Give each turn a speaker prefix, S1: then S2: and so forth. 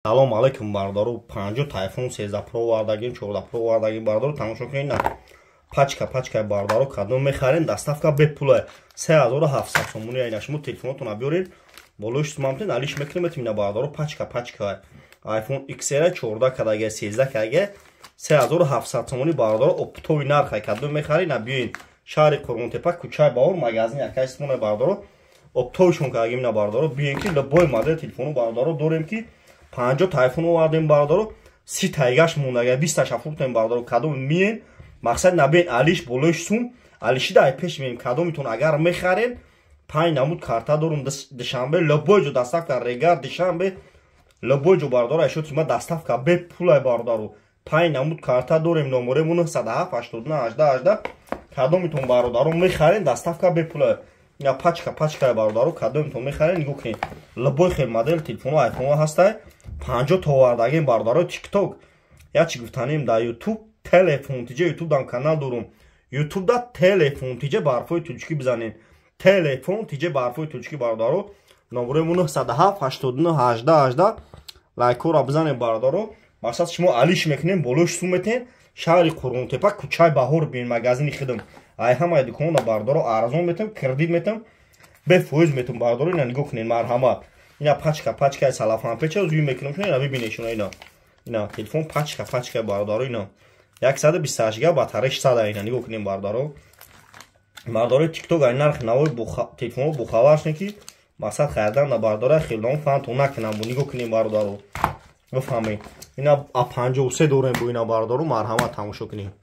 S1: Салом алейкум бардору 50 тайфун 13 Pro вардагим 14 Pro вардагим бардору тамошо кунед. Пачка бардору кадом мехарин доставка бепула 3700 сомони айна шумо телефонотон биёред болош сумамтен алиш мекремет мина бардору пачка iPhone XR 14 кадаге 13 кадаге 3700 сомони бардору оптови нарх кадом мехарин биёин шаҳри Қурғонтепа кӯчаи Баҳор магазин якай симона бардору оптовишон кадаги мина бардору биёин ки любой модел телефону бардору дорем ки 50 тайфун овардем бардору 30 тайгаш мондага 20 шафуртем бардору кадом миен мақсад набин алиш болош сум алиши дай пеш мием кадомитон агар мехарен 5 намуд карта дорум душанбе любой ҷо доставка регар душанбе любой ҷо бардору ашот ма доставка бе пулай бардору 5 намуд карта дорем номеремон 97 89 18 кадомитон бардору мехарен доставка бе пулай я пачка бардору кадомитон мехарен нигоҳ кунед любой хел модель телефону iPhone ҳастай 50 та вардагим бардору TikTok я чи гуфтанем да YouTube телефон тиҷа YouTube дам канал дорум YouTube да телефон тиҷа барфои тулчки бизанен телефон тиҷа барфои тулчки бардору номеремон 97 89 18 лайкора бизанем бардору мақсад шумо алиш мекунем болош сумметен шаҳри Қурғонтепа кӯчаи Баҳор бин магазини хидм ай ҳамаи дукона бардору арзон метам кредит метам бе фоиз метам бардору ина нигоҳ кунед марҳамат ина пачка салафан печа зуй мекунам шуна ина бибинед шуна ина телефон пачка бардору ина 128 га батарея 600 ина нигоҳ кунем бардору TikTok ай нарх навои телефону бухаваршне ки мақсад хардан на бардора хелдон фантон накунам бу нигоҳ кунем бардору бифаҳмед ина 53 дорем бу ина бардору марҳамат тамошо кунед